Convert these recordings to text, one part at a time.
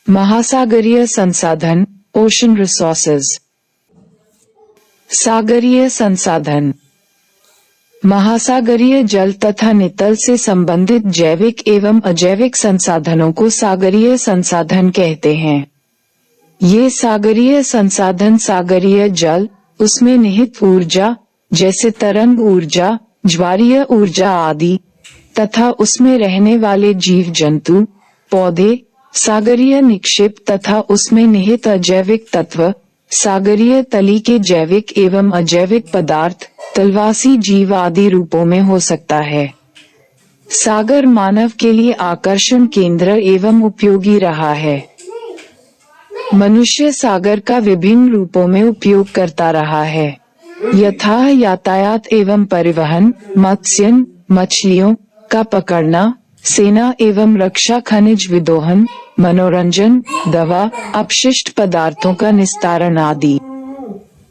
महासागरीय संसाधन, ocean resources. सागरीय संसाधन महासागरीय जल तथा नितल से संबंधित जैविक एवं अजैविक संसाधनों को सागरीय संसाधन कहते हैं। ये सागरीय संसाधन सागरीय जल, उसमें निहित ऊर्जा जैसे तरंग ऊर्जा, ज्वारीय ऊर्जा आदि, तथा उसमें रहने वाले जीव जंतु, पौधे, सागरीय निक्षेप तथा उसमें निहित अजैविक तत्व, सागरीय तली के जैविक एवं अजैविक पदार्थ, तलवासी जीव आदि रूपों में हो सकता है। सागर मानव के लिए आकर्षण केंद्र एवं उपयोगी रहा है। मनुष्य सागर का विभिन्न रूपों में उपयोग करता रहा है, यथा यातायात एवं परिवहन, मत्स्यन, मछलियों का पकड़ना, सेना एवं रक्षा, खनिज विदोहन, मनोरंजन, दवा, अपशिष्ट पदार्थों का निस्तारण आदि।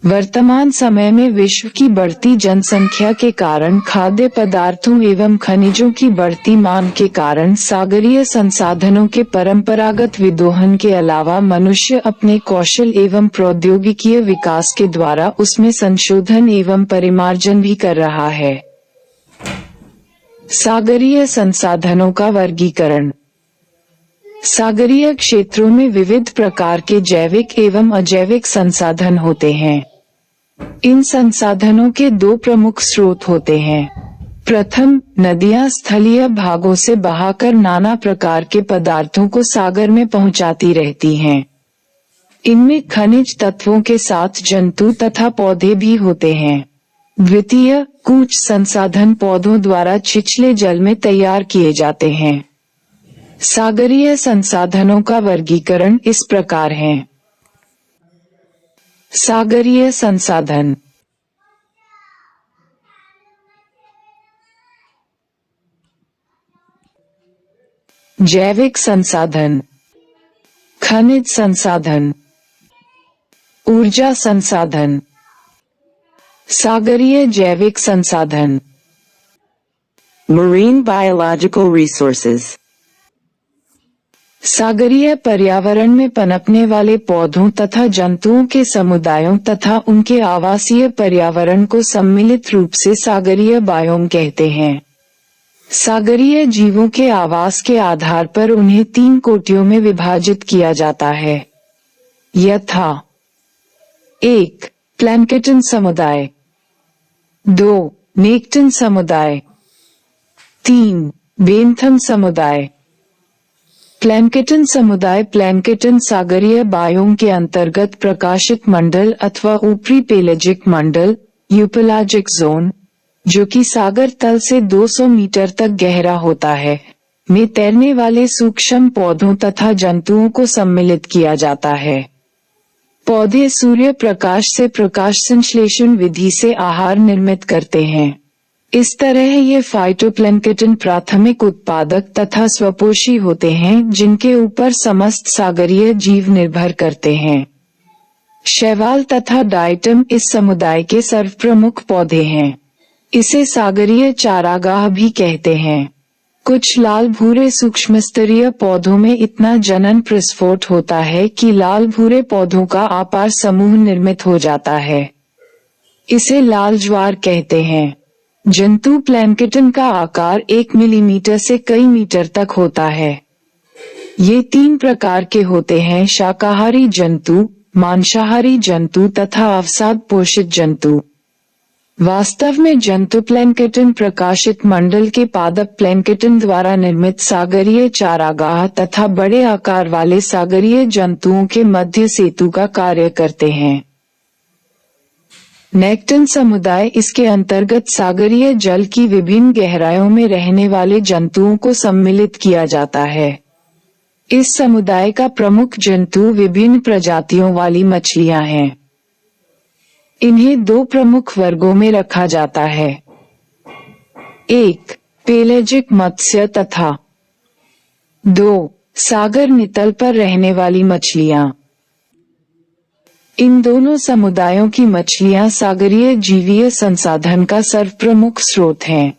वर्तमान समय में विश्व की बढ़ती जनसंख्या के कारण खाद्य पदार्थों एवं खनिजों की बढ़ती मांग के कारण सागरीय संसाधनों के परंपरागत विदोहन के अलावा मनुष्य अपने कौशल एवं प्रौद्योगिकीय विकास के द्वारा उसमें संशोधन एवं परिमार्जन भी कर रहा है। सागरीय संसाधनों का वर्गीकरण। सागरीय क्षेत्रों में विविध प्रकार के जैविक एवं अजैविक संसाधन होते हैं। इन संसाधनों के दो प्रमुख स्रोत होते हैं। प्रथम, नदियां स्थलीय भागों से बहाकर नाना प्रकार के पदार्थों को सागर में पहुंचाती रहती हैं। इनमें खनिज तत्वों के साथ जंतु तथा पौधे भी होते हैं। द्वितीय, कुछ संसाधन पौधों द्वारा छिछले जल में तैयार किए जाते हैं। सागरीय संसाधनों का वर्गीकरण इस प्रकार है। सागरीय संसाधन। जैविक संसाधन, खनिज संसाधन, ऊर्जा संसाधन। सागरीय जैविक संसाधन। Marine biological resources. सागरीय पर्यावरण में पनपने वाले पौधों तथा जंतुओं के समुदायों तथा उनके आवासीय पर्यावरण को सम्मिलित रूप से सागरीय बायोम कहते हैं। सागरीय जीवों के आवास के आधार पर उन्हें 3 कोटियों में विभाजित किया जाता है, यथा 1. प्लैंकटन समुदाय, 2. नेक्टन समुदाय, 3. बेंथम समुदाय। प्लैंकटन समुदाय प्लैंकटन सागरीय बायोम के अंतर्गत प्रकाशित मंडल अथवा ऊपरी पेलेजिक मंडल, यूपेलाजिक जोन, जो कि सागर तल से 200 मीटर तक गहरा होता है, में तैरने वाले सूक्ष्म पौधों तथा जंतुओं को सम्मिलित किया जाता है। पौधे सूर्य प्रकाश से प्रकाश संश्लेषण विधि से आहार निर्मित करते हैं। इस तरह ये फाइटोप्लैंकटन प्राथमिक उत्पादक तथा स्वपोषी होते हैं, जिनके ऊपर समस्त सागरीय जीव निर्भर करते हैं। शैवाल तथा डायटम इस समुदाय के सर्वप्रमुख पौधे हैं। इसे सागरीय चारागाह भी कहते हैं। कुछ लाल भूरे सूक्ष्मस्तरीय पौधों में इतना जनन प्रस्फोट होता है कि लाल भूरे पौधों का अपार समूह निर्मित हो जाता है। इसे लाल ज्वार कहते हैं। जंतु प्लैंकटन का आकार 1 मिलीमीटर से कई मीटर तक होता है। ये 3 प्रकार के होते हैं: शाकाहारी जंतु, मांसाहारी जंतु तथा अवसाद पोषित जंतु। वास्तव में जंतु प्लैंकटन प्रकाशित मंडल के पादप प्लैंकटन द्वारा निर्मित सागरीय चारागाह तथा बड़े आकार वाले सागरीय जंतुओं के मध्य सेतु का कार्य करते हैं। नेक्टन समुदाय इसके अंतर्गत सागरीय जल की विभिन्न गहराइयों में रहने वाले जंतुओं को सम्मिलित किया जाता है। इस समुदाय का प्रमुख जंतु विभिन्न प्रजातियों वाली मछलियां हैं। इन्हें 2 प्रमुख वर्गों में रखा जाता है: 1. पेलेजिक मत्स्य तथा 2. सागर नितल पर रहने वाली मछलियां। इन दोनों समुदायों की मछलियां सागरीय जीवीय संसाधन का सर्वप्रमुख स्रोत हैं।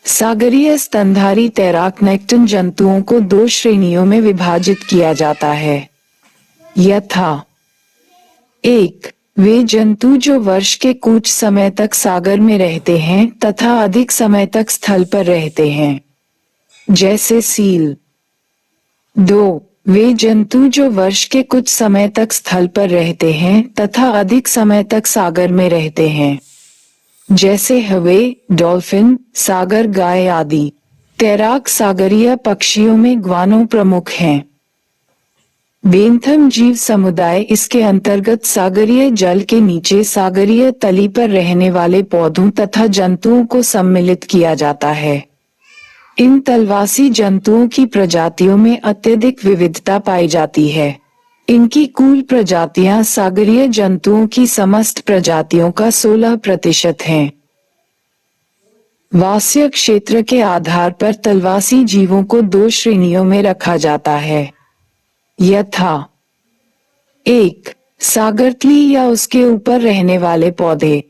सागरीय स्तनधारी तैराक नेक्टन जंतुओं को दो श्रेणियों में विभाजित किया जाता है, यथा 1. वे जंतु जो वर्ष के कुछ समय तक सागर में रहते हैं तथा अधिक समय तक स्थल पर रहते हैं, जैसे सील। 2. वे जंतु जो वर्ष के कुछ समय तक स्थल पर रहते हैं तथा अधिक समय तक सागर में रहते हैं, जैसे हवे, डॉल्फिन, सागर गाय आदि। तैराक सागरीय पक्षियों में ग्वानो प्रमुख हैं। बेंथम जीव समुदाय इसके अंतर्गत सागरीय जल के नीचे सागरीय तली पर रहने वाले पौधों तथा जंतुओं को सम्मिलित किया जाता है। इन तलवासी जंतुओं की प्रजातियों में अत्यधिक विविधता पाई जाती है। इनकी कुल प्रजातियां सागरीय जंतुओं की समस्त प्रजातियों का 16% हैं। वास्य क्षेत्र के आधार पर तलवासी जीवों को दो श्रेणियों में रखा जाता है, यथा 1. सागरतली या उसके ऊपर रहने वाले पौधे।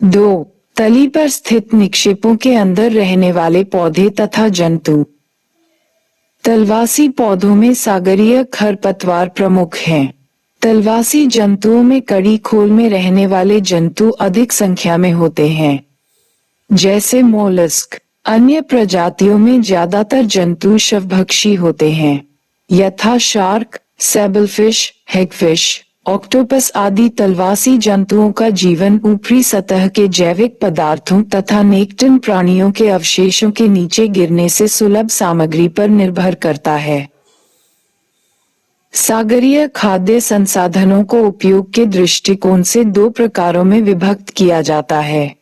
2. तली पर स्थित निक्षेपों के अंदर रहने वाले पौधे तथा जंतु। तलवासी पौधों में सागरीय खरपतवार प्रमुख हैं। तलवासी जंतुओं में कड़ी खोल में रहने वाले जंतु अधिक संख्या में होते हैं, जैसे मोलस्क। अन्य प्रजातियों में ज्यादातर जंतु शवभक्षी होते हैं, यथा शार्क, सेबलफिश, हैगफिश, ऑक्टोपस आदि। तलवासी जंतुओं का जीवन ऊपरी सतह के जैविक पदार्थों तथा नेक्टन प्राणियों के अवशेषों के नीचे गिरने से सुलभ सामग्री पर निर्भर करता है। सागरीय खाद्य संसाधनों को उपयोग के दृष्टिकोण से दो प्रकारों में विभक्त किया जाता है।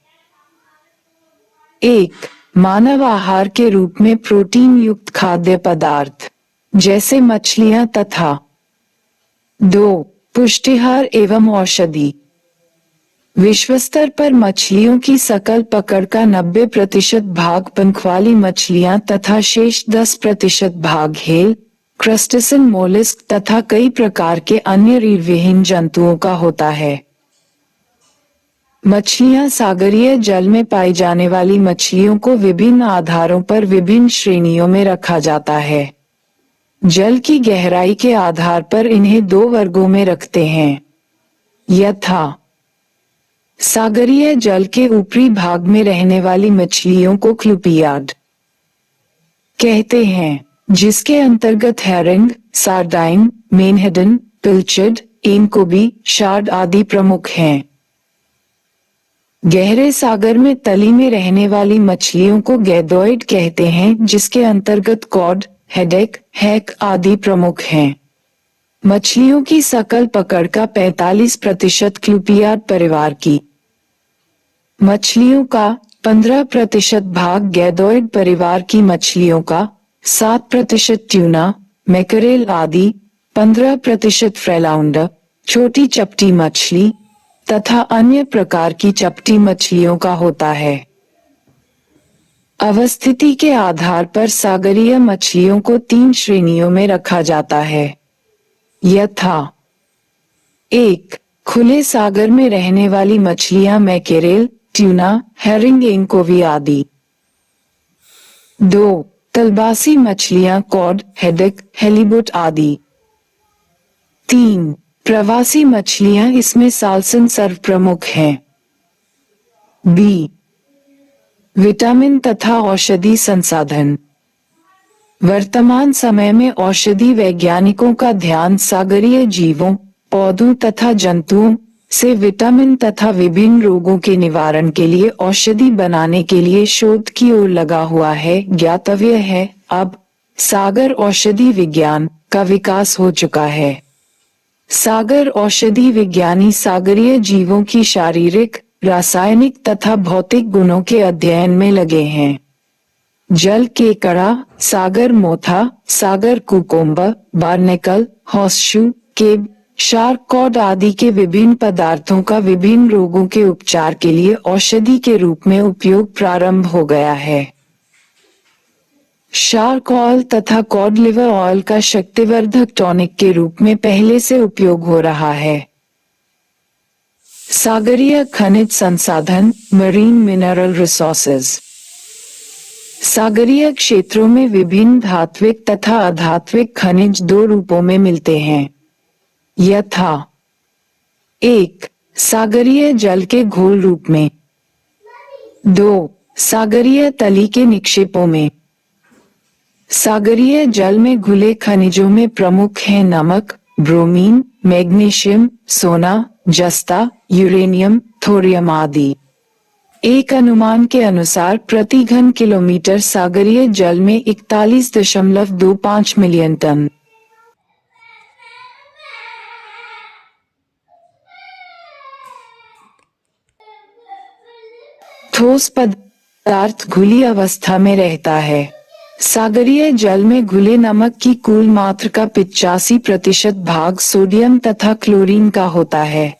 1. मानव आहार के रूप में प्रोटीन युक्त खाद्य पदार्थ, जैसे मछलियां तथा 2. पुष्टिहार एवं औषधि। विश्व स्तर पर मछलियों की सकल पकड़ का 90% भाग पंखवाली मछलियां तथा शेष 10% भाग हेल, क्रस्टेसन, मोलस्क तथा कई प्रकार के अन्य रीढ़विहीन जंतुओं का होता है। मछलियां सागरीय जल में पाई जाने वाली मछलियों को विभिन्न आधारों पर विभिन्न श्रेणियों में रखा जाता है। जल की गहराई के आधार पर इन्हें दो वर्गों में रखते हैं, यथा सागरीय जल के ऊपरी भाग में रहने वाली मछलियों को क्लूपियाड कहते हैं, जिसके अंतर्गत हेरिंग, सार्डाइन, मेनहेडन, पिल्चर्ड, एनकोबी, शार्ड आदि प्रमुख हैं। गहरे सागर में तली में रहने वाली मछलियों को गैदोइड कहते हैं, जिसके अंतर्गत कॉड, हेडेक, हैक आदि प्रमुख हैं। मछलियों की सकल पकड़ का 45% क्लूपियाड परिवार की, मछलियों का 15% भाग गैदोइड परिवार की मछलियों का, 7% ट्यूना, मैकरेल आदि, 15% फ्रेलाउंडर, छोटी चपटी मछली तथा अन्य प्रकार की चपटी मछलियों का होता है। अवस्थिति के आधार पर सागरीय मछलियों को 3 श्रेणियों में रखा जाता है, यथा 1. खुले सागर में रहने वाली मछलियां मैकेरेल, ट्यूना, हेरिंग, एंकोवी आदि। 2. तलवासी मछलियां कॉड, हेडेक, हेलीबोट आदि। 3. प्रवासी मछलियां, इसमें साल्सन सर्व प्रमुख हैं। बी. विटामिन तथा औषधि संसाधन। वर्तमान समय में औषधि वैज्ञानिकों का ध्यान सागरीय जीवों, पौधों तथा जंतुओं से विटामिन तथा विभिन्न रोगों के निवारण के लिए औषधि बनाने के लिए शोध की ओर लगा हुआ है। ज्ञातव्य है, अब सागर औषधि विज्ञान का विकास हो चुका है। सागर औषधि विज्ञानी सागरीय जीवों की शारीरिक, रासायनिक तथा भौतिक गुणों के अध्ययन में लगे हैं। जल केकड़ा, सागर मोथा, सागर cucumber, barnacle, horseshoe, crab, shark cod आदि के विभिन्न पदार्थों का विभिन्न रोगों के उपचार के लिए औषधि के रूप में उपयोग प्रारंभ हो गया है। शार्क ऑयल तथा कॉड लिवर ऑयल का शक्तिवर्धक टॉनिक के रूप में पहले से उपयोग हो रहा है। सागरीय खनिज संसाधन, मरीन मिनरल रिसोर्सेज। सागरीय क्षेत्रों में विभिन्न धात्विक तथा अधात्विक खनिज दो रूपों में मिलते हैं, यथा 1. सागरीय जल के घोल रूप में, 2. सागरीय तली के निक्षेपों में। सागरीय जल में घुले खनिजों में प्रमुख हैं नमक, ब्रोमीन, मैग्नीशियम, सोना, जस्ता, यूरेनियम, थोरियम आदि। एक अनुमान के अनुसार प्रति घन किलोमीटर सागरीय जल में 41.25 मिलियन टन ठोस पदार्थ घुली अवस्था में रहता है। सागरीय जल में घुले नमक की कुल मात्रा का 85% भाग सोडियम तथा क्लोरीन का होता है।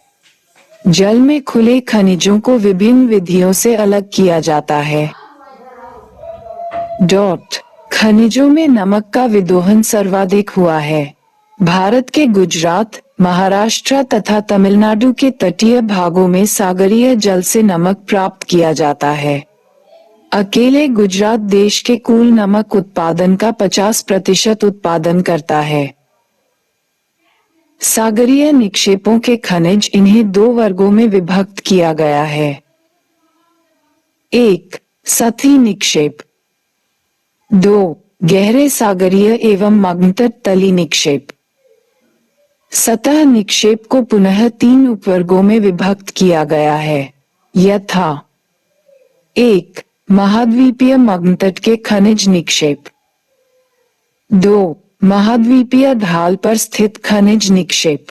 जल में खुले खनिजों को विभिन्न विधियों से अलग किया जाता है। खनिजों में नमक का विदोहन सर्वाधिक हुआ है। भारत के गुजरात, महाराष्ट्र तथा तमिलनाडु के तटीय भागों में सागरीय जल से नमक प्राप्त किया जाता है। अकेले गुजरात देश के कुल नमक उत्पादन का 50% उत्पादन करता है। सागरीय निक्षेपों के खनिज इन्हें दो वर्गों में विभक्त किया गया है। 1. सतही निक्षेप, 2. गहरे सागरीय एवं मग्नतट तली निक्षेप। सतह निक्षेप को पुनः 3 उपवर्गों में विभक्त किया गया है, यथा 1. महाद्वीपीय मग्नतट के खनिज निक्षेप, 2. महाद्वीपीय ढाल पर स्थित खनिज निक्षेप,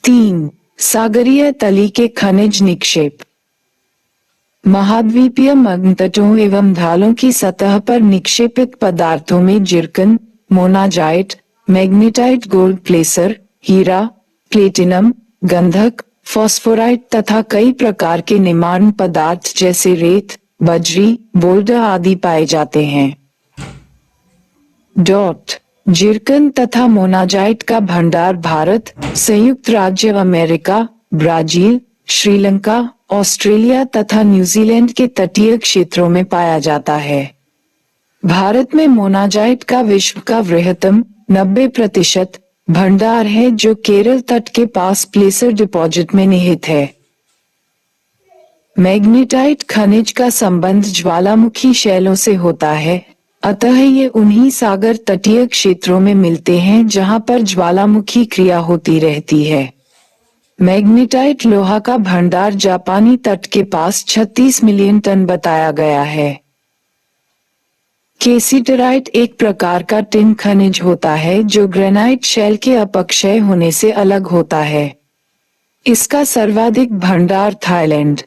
3. सागरीय तली के खनिज निक्षेप। महाद्वीपीय मग्नतटों एवं ढालों की सतह पर निक्षेपित पदार्थों में जिरकन, मोनाजाइट, मैग्नेटाइट, गोल्ड प्लेसर, हीरा, प्लेटिनम, गंधक, फॉस्फोराइट तथा कई प्रकार के निर्माण पदार्थ जैसे रेत, बजरी, बोल्डर आदि पाए जाते हैं। जिरकन तथा मोनाजाइट का भंडार भारत, संयुक्त राज्य अमेरिका, ब्राजील, श्रीलंका, ऑस्ट्रेलिया तथा न्यूजीलैंड के तटीय क्षेत्रों में पाया जाता है। भारत में मोनाजाइट का विश्व का वृहत्तम 90% भंडार है जो केरल तट के पास प्लेसर डिपॉजिट में निहित है। मैग्नेटाइट खनिज का संबंध ज्वालामुखी शैलों से होता है, अतः ये उन्हीं सागर तटीय क्षेत्रों में मिलते हैं जहां पर ज्वालामुखी क्रिया होती रहती है। मैग्नेटाइट लोहा का भंडार जापानी तट के पास 36 मिलियन टन बताया गया है। केसिटराइट एक प्रकार का टिन खनिज होता है जो ग्रेनाइट शैल के अपक्षय होने से अलग होता है। इसका सर्वाधिक भंडार थाईलैंड,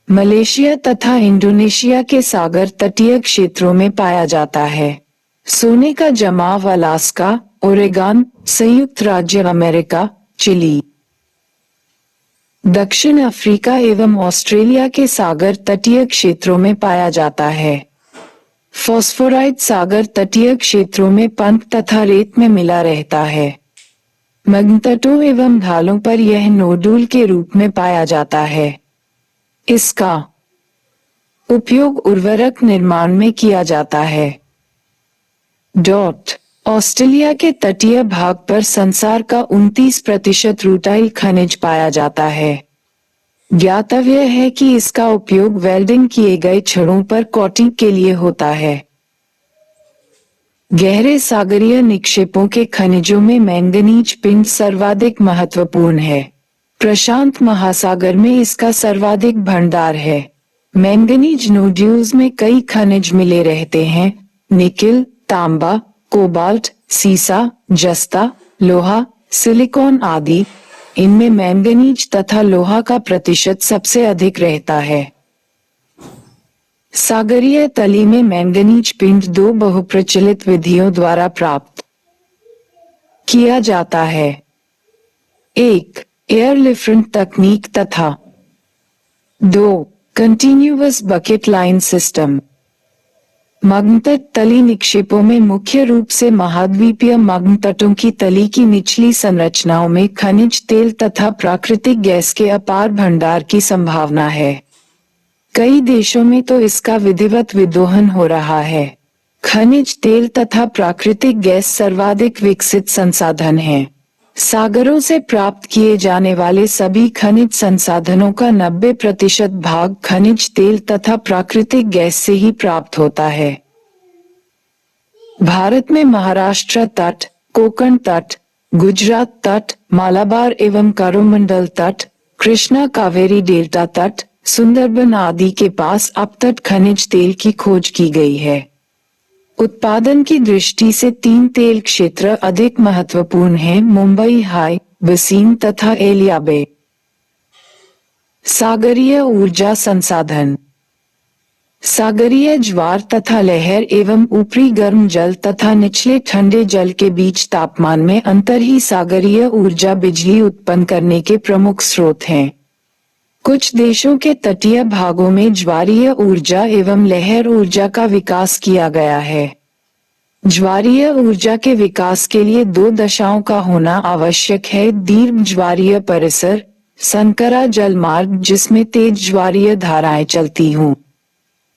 मलेशिया तथा इंडोनेशिया के सागर तटीय क्षेत्रों में पाया जाता है। सोने का जमाव अलास्का, ओरेगन, संयुक्त राज्य अमेरिका, चिली, दक्षिण अफ्रीका एवं ऑस्ट्रेलिया के सागर तटीय क्षेत्रों में पाया जाता है। फॉस्फोराइट सागर तटीय क्षेत्रों में पंख तथा रेत में मिला रहता है। मग्नतटों एवं ढालों पर यह नोडुल के रूप में पाया जाता है। इसका उपयोग उर्वरक निर्माण में किया जाता है। ऑस्ट्रेलिया के तटीय भाग पर संसार का 29% रूटाइल खनिज पाया जाता है। ज्ञातव्य है कि इसका उपयोग वेल्डिंग किए गए छड़ों पर कोटिंग के लिए होता है। गहरे सागरीय निक्षेपों के खनिजों में मैंगनीज पिंड सर्वाधिक महत्वपूर्ण है। प्रशांत महासागर में इसका सर्वाधिक भंडार है। मैंगनीज नोड्यूल्स में कई खनिज मिले रहते हैं, निकिल, तांबा, कोबाल्ट, सीसा, जस्ता, लोहा, सिलिकॉन आदि। इनमें मैंगनीज तथा लोहा का प्रतिशत सबसे अधिक रहता है। सागरीय तली में मैंगनीज पिंड 2 बहुप्रचलित विधियों द्वारा प्राप्त किया जाता है। 1. एयरलिफ्ट तकनीक तथा 2. Continuous bucket line system. मग्नतट तली निक्षेपों में मुख्य रूप से महाद्वीपीय मग्नतटों की तली की निचली संरचनाओं में खनिज तेल तथा प्राकृतिक गैस के अपार भंडार की संभावना है। कई देशों में तो इसका विधिवत विदोहन हो रहा है। खनिज तेल तथा प्राकृतिक गैस सर्वाधिक विकसित संसाधन हैं। सागरों से प्राप्त किए जाने वाले सभी खनिज संसाधनों का 90% भाग खनिज तेल तथा प्राकृतिक गैस से ही प्राप्त होता है। भारत में महाराष्ट्र तट, कोंकण तट, गुजरात तट, मालाबार एवं कोरोमंडल तट, कृष्णा कावेरी डेल्टा तट, सुंदरबन आदि के पास अब तक खनिज तेल की खोज की गई है। उत्पादन की दृष्टि से 3 तेल क्षेत्र अधिक महत्वपूर्ण हैं: मुंबई हाई, वसीम तथा एलियाबे। सागरीय ऊर्जा संसाधन। सागरीय ज्वार तथा लहर एवं ऊपरी गर्म जल तथा निचले ठंडे जल के बीच तापमान में अंतर ही सागरीय ऊर्जा बिजली उत्पन्न करने के प्रमुख स्रोत हैं। कुछ देशों के तटीय भागों में ज्वारीय ऊर्जा एवं लहर ऊर्जा का विकास किया गया है। ज्वारीय ऊर्जा के विकास के लिए 2 दशाओं का होना आवश्यक है: दीर्घ ज्वारीय परिसर, संकरा जलमार्ग जिसमें तेज ज्वारीय धाराएं चलती हों।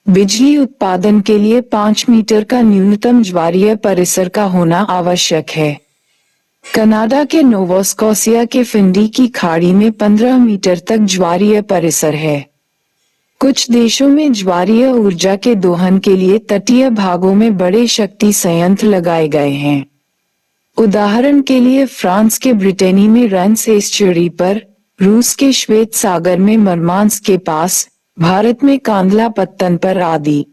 बिजली उत्पादन के लिए 5 मीटर का न्यूनतम ज्वारीय परिसर का होना आवश्यक है। कनाडा के नोवास्कोसिया के फिंडी की खाड़ी में 15 मीटर तक ज्वारीय परिसर है। कुछ देशों में ज्वारीय ऊर्जा के दोहन के लिए तटीय भागों में बड़े शक्ति संयंत्र लगाए गए हैं। उदाहरण के लिए फ्रांस के ब्रिटेनी में रेंस एस्चुरी पर, रूस के श्वेत सागर में मरमांस्क के पास, भारत में कांदला पत्तन पर आदि।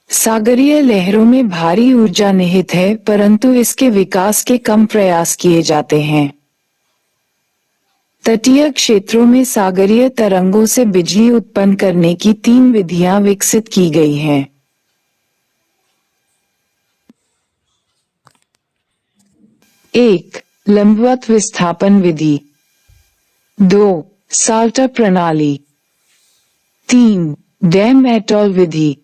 सागरीय लहरों में भारी ऊर्जा निहित है, परंतु इसके विकास के कम प्रयास किए जाते हैं। तटीय क्षेत्रों में सागरीय तरंगों से बिजली उत्पन्न करने की 3 विधियां विकसित की गई हैं। 1. लंबवत विस्थापन विधि। 2. साल्टर प्रणाली। 3. डैम एटॉल विधि।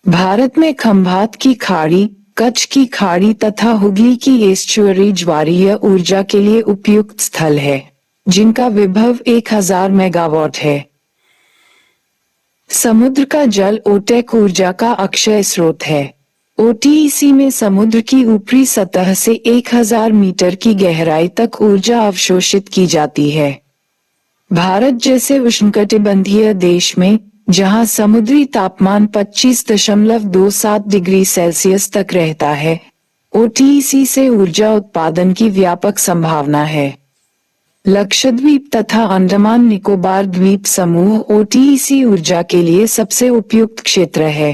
भारत में खंभात की खाड़ी, कच्छ की खाड़ी तथा हुगली की एस्चुअरी ज्वारीय ऊर्जा के लिए उपयुक्त स्थल है, जिनका विभव 1000 मेगावाट है। समुद्र का जल ओटेक ऊर्जा का अक्षय स्रोत है। ओटीईसी में समुद्र की ऊपरी सतह से 1000 मीटर की गहराई तक ऊर्जा अवशोषित की जाती है। भारत जैसे उष्णकटिबंधीय देश में, जहां समुद्री तापमान 25.27 डिग्री सेल्सियस तक रहता है, ओटीईसी से ऊर्जा उत्पादन की व्यापक संभावना है। लक्षद्वीप तथा अंडमान निकोबार द्वीप समूह ओटीईसी ऊर्जा के लिए सबसे उपयुक्त क्षेत्र है।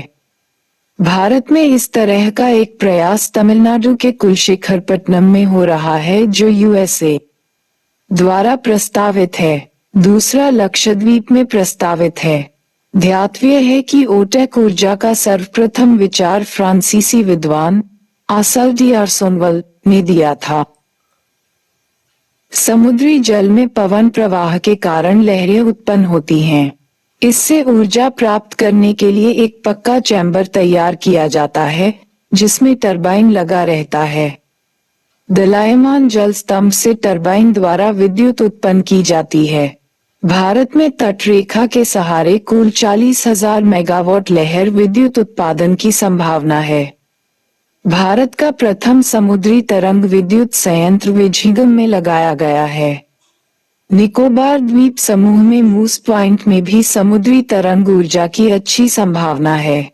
भारत में इस तरह का एक प्रयास तमिलनाडु के कुलशेखरपट्टनम में हो रहा है, जो यूएसए द्वारा प्रस्तावित है। दूसरा लक्षद्वीप में प्रस्तावित है। ध्यातव्य है कि ओटेक ऊर्जा का सर्वप्रथम विचार फ्रांसीसी विद्वान आसल डी आर्सोनवल ने दिया था। समुद्री जल में पवन प्रवाह के कारण लहरें उत्पन्न होती हैं। इससे ऊर्जा प्राप्त करने के लिए एक पक्का चैम्बर तैयार किया जाता है, जिसमें टरबाइन लगा रहता है। दलायमान जल स्तंभ से टरबाइन द्वारा विद्युत उत्पन्न की जाती है। भारत में तटरेखा के सहारे कुल 40,000 मेगावाट लहर विद्युत उत्पादन की संभावना है। भारत का प्रथम समुद्री तरंग विद्युत संयंत्र विझिगम में लगाया गया है। निकोबार द्वीप समूह में मूस पॉइंट में भी समुद्री तरंग ऊर्जा की अच्छी संभावना है।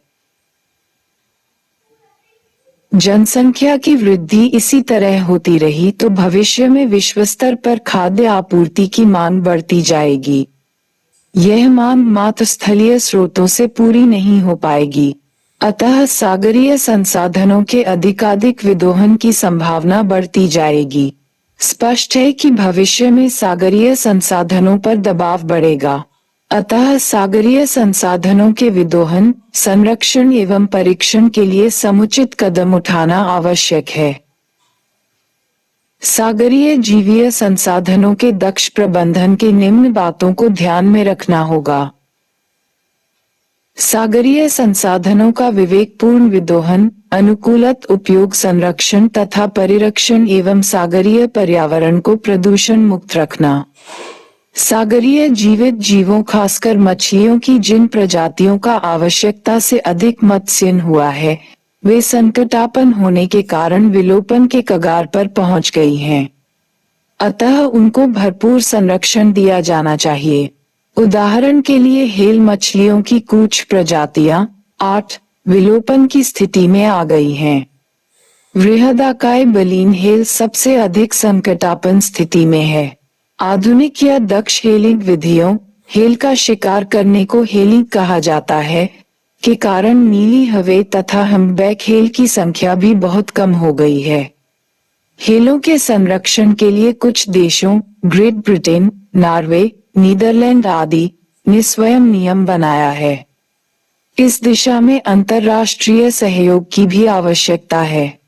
जनसंख्या की वृद्धि इसी तरह होती रही तो भविष्य में विश्व स्तर पर खाद्य आपूर्ति की मांग बढ़ती जाएगी। यह मांग मात्र स्थलीय स्रोतों से पूरी नहीं हो पाएगी, अतः सागरीय संसाधनों के अधिकाधिक विदोहन की संभावना बढ़ती जाएगी। स्पष्ट है कि भविष्य में सागरीय संसाधनों पर दबाव बढ़ेगा, अतः सागरीय संसाधनों के विदोहन, संरक्षण एवं परीक्षण के लिए समुचित कदम उठाना आवश्यक है। सागरीय जीवीय संसाधनों के दक्ष प्रबंधन के निम्न बातों को ध्यान में रखना होगा। सागरीय संसाधनों का विवेकपूर्ण विदोहन, अनुकूलित उपयोग, संरक्षण तथा परिरक्षण एवं सागरीय पर्यावरण को प्रदूषण मुक्त रखना। सागरीय जीवित जीवों खासकर मछलियों की जिन प्रजातियों का आवश्यकता से अधिक मत्स्यन हुआ है, वे संकटापन्न होने के कारण विलोपन के कगार पर पहुंच गई हैं। अतः उनको भरपूर संरक्षण दिया जाना चाहिए। उदाहरण के लिए हेल मछलियों की कुछ प्रजातियां 8 विलोपन की स्थिति में आ गई हैं। बृहदाकाय बलीन हेल सबसे अधिक संकटापन्न स्थिति में है। आधुनिक या दक्ष हेलिंग विधियों, हेल का शिकार करने को हेलिंग कहा जाता है, के कारण नीली हवे तथा हम्बैक हेल की संख्या भी बहुत कम हो गई है। हेलों के संरक्षण के लिए कुछ देशों, ग्रेट ब्रिटेन, नॉर्वे, नीदरलैंड आदि ने स्वयं नियम बनाया है। इस दिशा में अंतर्राष्ट्रीय सहयोग की भी आवश्यकता है।